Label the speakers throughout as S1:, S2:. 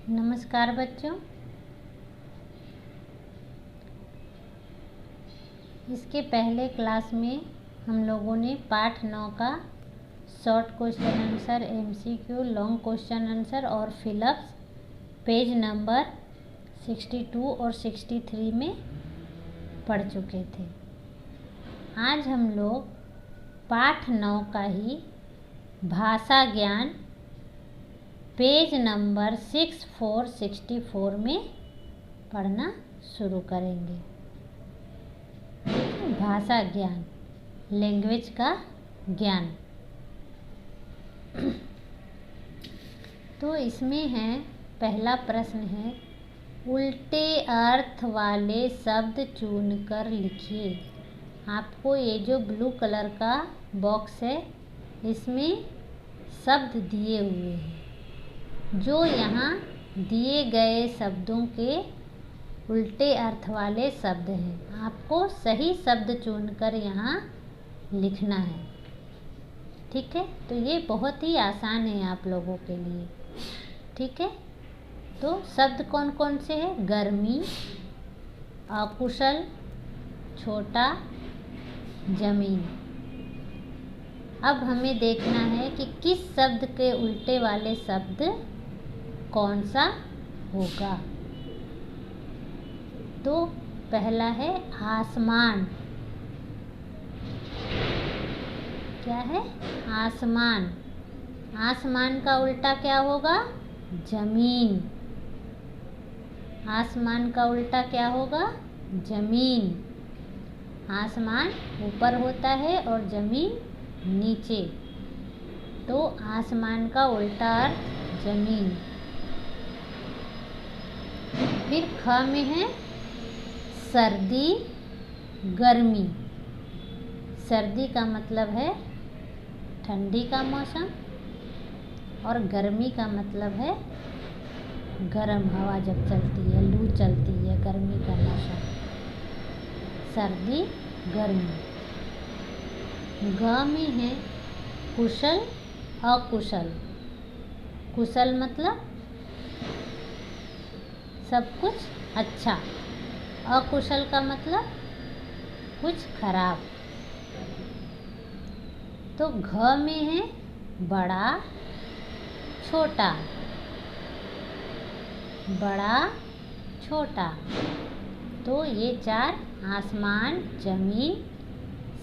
S1: नमस्कार बच्चों। इसके पहले क्लास में हम लोगों ने पाठ 9 का short question answer, MCQ, long question answer और फिलअप्स पेज नंबर 62 और 63 में पढ़ चुके थे। आज हम लोग पाठ 9 का ही भाषा ज्ञान पेज नंबर 64 में पढ़ना शुरू करेंगे। भाषा ज्ञान, लैंग्वेज का ज्ञान। तो इसमें है, पहला प्रश्न है, उल्टे अर्थ वाले शब्द चुनकर लिखिए। आपको ये जो ब्लू कलर का बॉक्स है, इसमें शब्द दिए हुए हैं। जो यहाँ दिए गए शब्दों के उल्टे अर्थ वाले शब्द हैं। आपको सही शब्द चुनकर यहाँ लिखना है। ठीक है, तो ये बहुत ही आसान है आप लोगों के लिए। ठीक है, तो शब्द कौन कौन से हैं? गर्मी, अकुशल, छोटा, जमीन। अब हमें देखना है कि किस शब्द के उल्टे वाले शब्द कौन सा होगा। तो पहला है आसमान। क्या है? आसमान। आसमान का उल्टा क्या होगा? जमीन। आसमान का उल्टा क्या होगा? जमीन। आसमान ऊपर होता है और जमीन नीचे, तो आसमान का उल्टा अर्थ जमीन। फिर ख में है सर्दी, गर्मी। सर्दी का मतलब है ठंडी का मौसम और गर्मी का मतलब है गर्म हवा जब चलती है, लू चलती है, गर्मी का मौसम। सर्दी, गर्मी। ग में है कुशल, अकुशल। कुशल मतलब सब कुछ अच्छा, अकुशल का मतलब कुछ खराब। तो घ में है बड़ा, छोटा। बड़ा, छोटा। तो ये चार, आसमान, जमीन,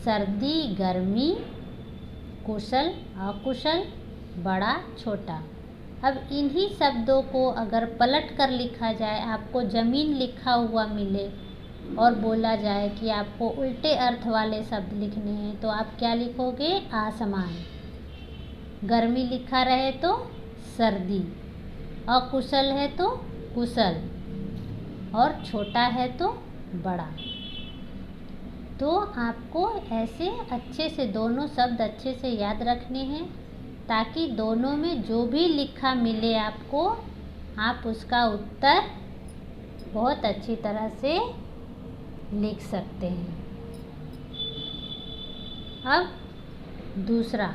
S1: सर्दी, गर्मी, कुशल, अकुशल, बड़ा, छोटा। अब इन्हीं शब्दों को अगर पलट कर लिखा जाए, आपको जमीन लिखा हुआ मिले और बोला जाए कि आपको उल्टे अर्थ वाले शब्द लिखने हैं, तो आप क्या लिखोगे? आसमान। गर्मी लिखा रहे तो सर्दी, अकुशल है तो कुशल और छोटा है तो बड़ा। तो आपको ऐसे अच्छे से दोनों शब्द अच्छे से याद रखने हैं, ताकि दोनों में जो भी लिखा मिले आपको, आप उसका उत्तर बहुत अच्छी तरह से लिख सकते हैं। अब दूसरा,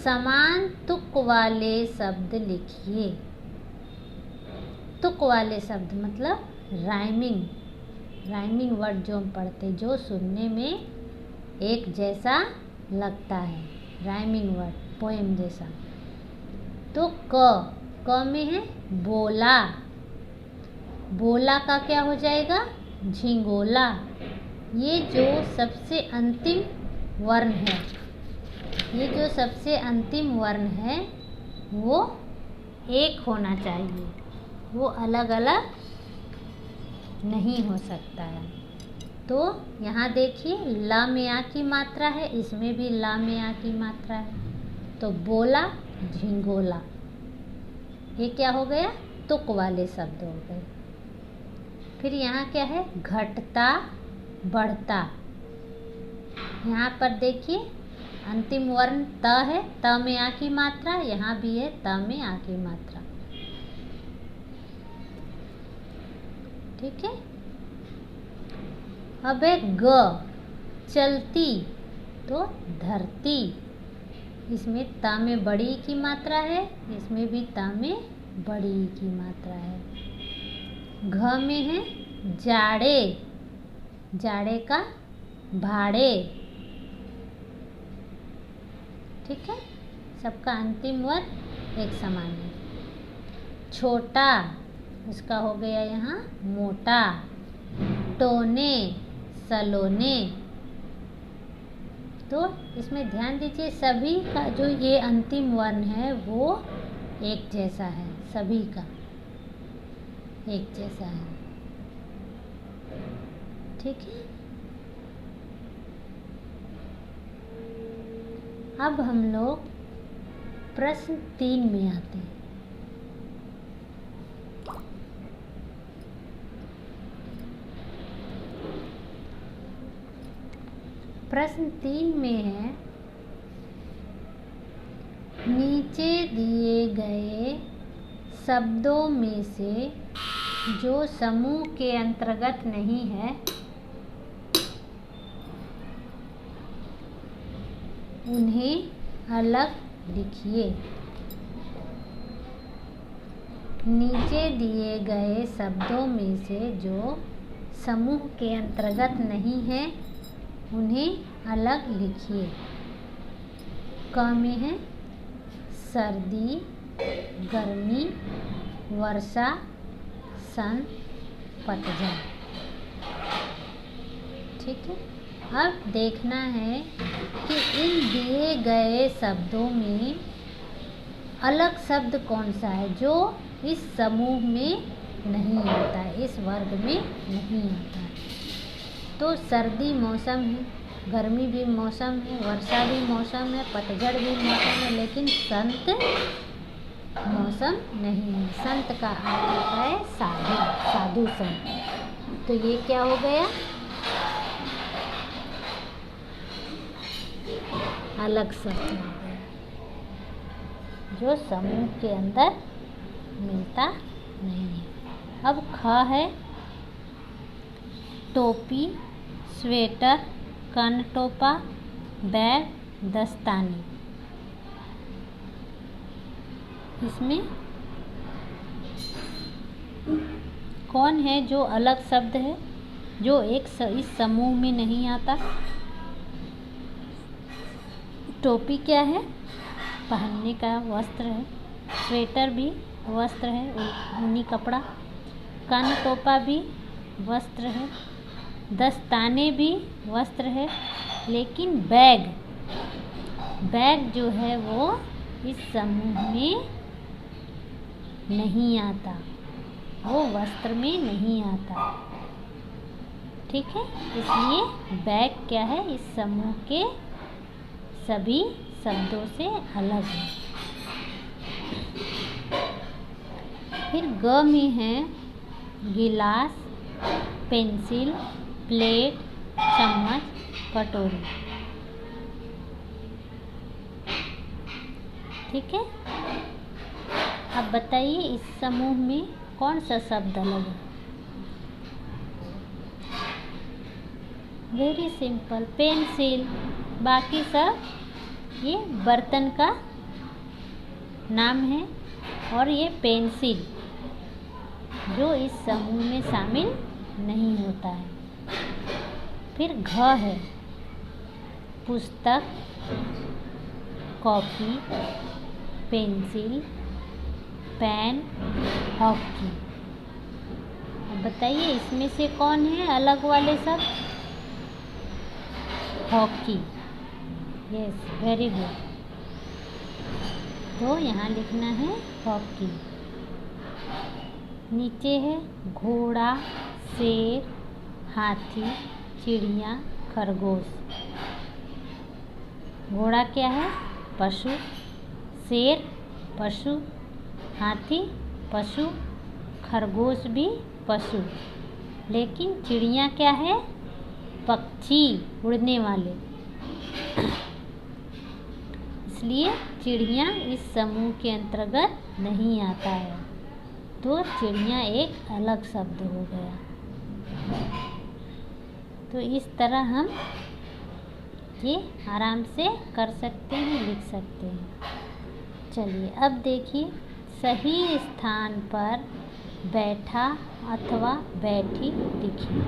S1: समान तुक वाले शब्द लिखिए। तुक वाले शब्द मतलब राइमिंग। राइमिंग वर्ड जो हम पढ़ते, जो सुनने में एक जैसा लगता है, राइमिंग वर्ड, पोएम जैसा। तो क में है बोला। बोला का क्या हो जाएगा? झिंगोला। ये जो सबसे अंतिम वर्ण है, ये जो सबसे अंतिम वर्ण है, वो एक होना चाहिए, वो अलग अलग नहीं हो सकता है। तो यहाँ देखिए, ला में आ की मात्रा है, इसमें भी ला में आ की मात्रा है। तो बोला, झिंगोला, ये क्या हो गया? तुक वाले शब्द हो गए। फिर यहाँ क्या है? घटता, बढ़ता। यहाँ पर देखिए, अंतिम वर्ण त है, त में आ की मात्रा, यहाँ भी है त में आ की मात्रा। ठीक है। अब है ग, चलती, तो धरती। इसमें ता में बड़ी की मात्रा है, इसमें भी ता में बड़ी की मात्रा है। घ में है जाड़े, जाड़े का भाड़े। ठीक है, सबका अंतिम वर्ग एक समान है। छोटा, उसका हो गया यहाँ मोटा। टोने, सलोने। तो इसमें ध्यान दीजिए, सभी का जो ये अंतिम वर्ण है वो एक जैसा है, सभी का एक जैसा है। ठीक है, अब हम लोग प्रश्न 3 में आते हैं। प्रश्न 3 में है, नीचे दिए गए शब्दों में से जो समूह के अंतर्गत नहीं है उन्हें अलग लिखिए। नीचे दिए गए शब्दों में से जो समूह के अंतर्गत नहीं है उन्हें अलग लिखिए। क में है सर्दी, गर्मी, वर्षा, सन, पतझड़। ठीक है, अब देखना है कि इन दिए गए शब्दों में अलग शब्द कौन सा है जो इस समूह में नहीं आता है, इस वर्ग में नहीं आता है। तो सर्दी मौसम है, गर्मी भी मौसम है, वर्षा भी मौसम है, पतझड़ भी मौसम है, लेकिन संत मौसम नहीं है। संत का अर्थ होता है साधु, साधु संत। तो ये क्या हो गया, अलग शब्द हो गया जो समूह के अंदर मिलता नहीं है। अब ख है टोपी, स्वेटर, कानटोपा, बैग, दस्ताने। इसमें कौन है जो अलग शब्द है जो इस समूह में नहीं आता? टोपी क्या है? पहनने का वस्त्र है। स्वेटर भी वस्त्र है, ऊनी कपड़ा। कानटोपा भी वस्त्र है। दस्ताने भी वस्त्र है। लेकिन बैग जो है वो इस समूह में नहीं आता, वो वस्त्र में नहीं आता। ठीक है, इसलिए बैग क्या है, इस समूह के सभी शब्दों से अलग है। फिर ग में है गिलास, पेंसिल, प्लेट, चम्मच, कटोरी। ठीक है, अब बताइए इस समूह में कौन सा शब्द अलग है? Very simple, pencil. बाकी सब ये बर्तन का नाम है और ये पेंसिल जो इस समूह में शामिल नहीं होता है। फिर घ है पुस्तक, कॉपी, पेंसिल, पेन, हॉकी। अब बताइए इसमें से कौन है अलग वाले शब्द? हॉकी। Yes, very good. तो यहाँ लिखना है हॉकी। नीचे है घोड़ा, शेर, हाथी, चिड़िया, खरगोश। घोड़ा क्या है? पशु। शेर पशु, हाथी पशु, खरगोश भी पशु। लेकिन चिड़िया क्या है? पक्षी, उड़ने वाले। इसलिए चिड़िया इस समूह के अंतर्गत नहीं आता है, तो चिड़िया एक अलग शब्द हो गया। तो इस तरह हम ये आराम से कर सकते हैं, लिख सकते हैं। चलिए अब देखिए सही स्थान पर बैठा अथवा बैठी दिखी।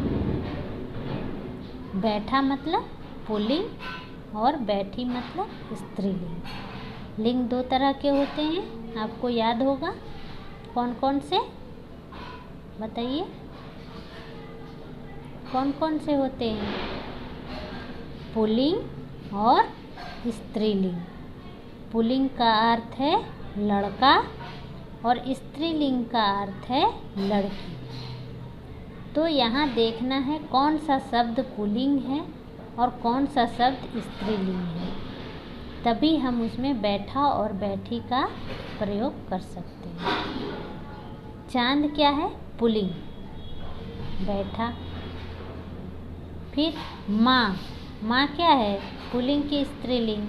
S1: बैठा मतलब पुल्लिंग और बैठी मतलब स्त्रीलिंग। लिंग दो तरह के होते हैं, आपको याद होगा। कौन कौन से बताइए, कौन कौन से होते हैं? पुल्लिंग और स्त्रीलिंग। पुल्लिंग का अर्थ है लड़का और स्त्रीलिंग का अर्थ है लड़की। तो यहाँ देखना है कौन सा शब्द पुल्लिंग है और कौन सा शब्द स्त्रीलिंग है, तभी हम उसमें बैठा और बैठी का प्रयोग कर सकते हैं। चांद क्या है? पुल्लिंग, बैठा। फिर माँ, माँ क्या है? पुल्लिंग की स्त्रीलिंग?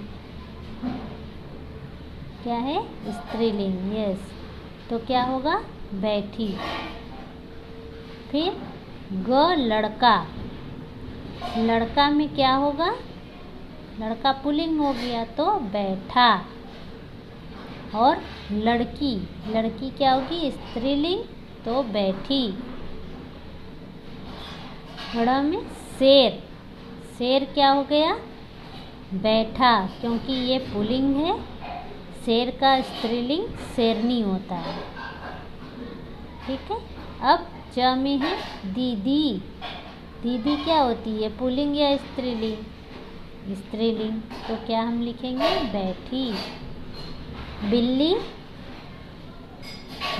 S1: क्या है? स्त्रीलिंग, यस। तो क्या होगा? बैठी। फिर लड़का, लड़का में क्या होगा? लड़का पुल्लिंग हो गया तो बैठा। और लड़की, लड़की क्या होगी? स्त्रीलिंग, तो बैठी। में शेर, शेर क्या हो गया? बैठा, क्योंकि ये पुल्लिंग है। शेर का स्त्रीलिंग शेरनी होता है। ठीक है। अब च में है दीदी। दीदी क्या होती है? पुल्लिंग या स्त्रीलिंग? स्त्रीलिंग, तो क्या हम लिखेंगे? बैठी। बिल्ली,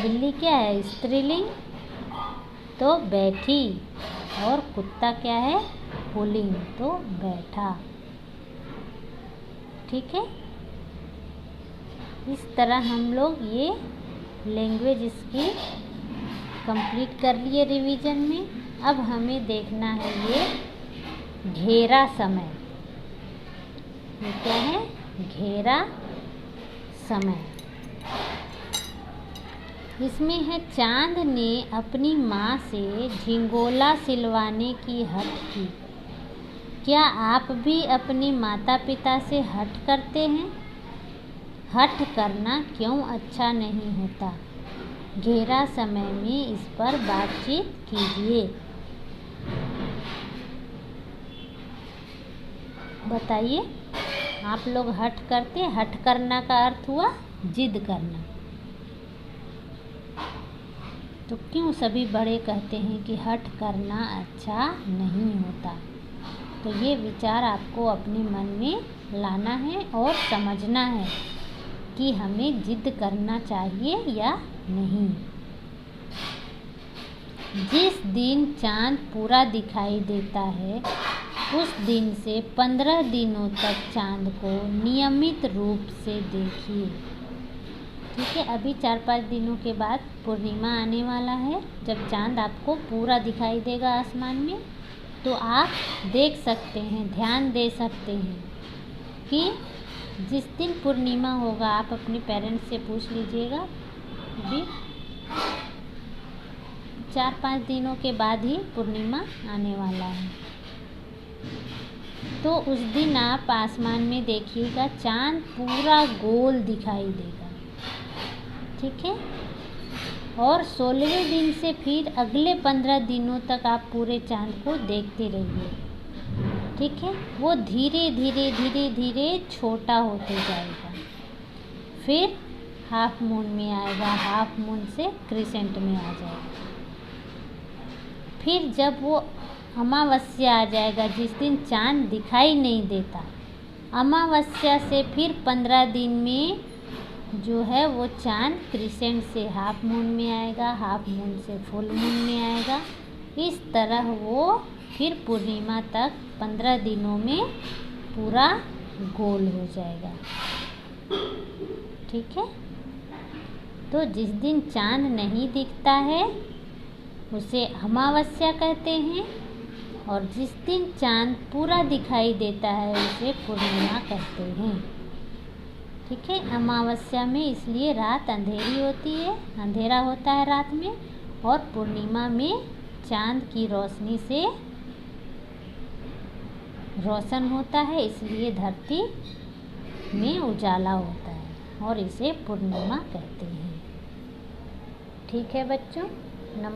S1: बिल्ली क्या है? स्त्रीलिंग, तो बैठी। और कुत्ता क्या है? पुल्लिंग, तो बैठा। ठीक है। इस तरह हम लोग ये लैंग्वेज इसकी कंप्लीट कर लिए रिवीजन में। अब हमें देखना है ये घेरा समय। ये क्या है? घेरा समय। इसमें है चांद ने अपनी माँ से झिंगोला सिलवाने की हट की। क्या आप भी अपने माता पिता से हट करते हैं? हट करना क्यों अच्छा नहीं होता? घेरा समय में इस पर बातचीत कीजिए। बताइए, आप लोग हट करते? हट करना का अर्थ हुआ जिद करना। तो क्यों सभी बड़े कहते हैं कि हट करना अच्छा नहीं होता? तो ये विचार आपको अपने मन में लाना है और समझना है कि हमें जिद करना चाहिए या नहीं। जिस दिन चांद पूरा दिखाई देता है उस दिन से 15 दिनों तक चांद को नियमित रूप से देखिए। ठीक है। अभी 4-5 दिनों के बाद पूर्णिमा आने वाला है, जब चांद आपको पूरा दिखाई देगा आसमान में। तो आप देख सकते हैं, ध्यान दे सकते हैं कि जिस दिन पूर्णिमा होगा, आप अपने पेरेंट्स से पूछ लीजिएगा, अभी 4-5 दिनों के बाद ही पूर्णिमा आने वाला है। तो उस दिन आप आसमान में देखिएगा, चांद पूरा गोल दिखाई देगा। ठीक है। और 16वें दिन से फिर अगले 15 दिनों तक आप पूरे चांद को देखते रहिए। ठीक है। वो धीरे धीरे धीरे धीरे छोटा होते जाएगा, फिर हाफ मून में आएगा, हाफ मून से क्रिसेंट में आ जाएगा। फिर जब वो अमावस्या आ जाएगा, जिस दिन चांद दिखाई नहीं देता, अमावस्या से फिर 15 दिन में जो है वो चांद क्रिसेंट से हाफ मून में आएगा, हाफ मून से फुल मून में आएगा। इस तरह वो फिर पूर्णिमा तक 15 दिनों में पूरा गोल हो जाएगा। ठीक है। तो जिस दिन चांद नहीं दिखता है उसे अमावस्या कहते हैं, और जिस दिन चांद पूरा दिखाई देता है उसे पूर्णिमा कहते हैं। ठीक है। अमावस्या में इसलिए रात अंधेरी होती है, अंधेरा होता है रात में, और पूर्णिमा में चांद की रोशनी से रोशन होता है, इसलिए धरती में उजाला होता है और इसे पूर्णिमा कहते हैं। ठीक है बच्चों, नमस्कार।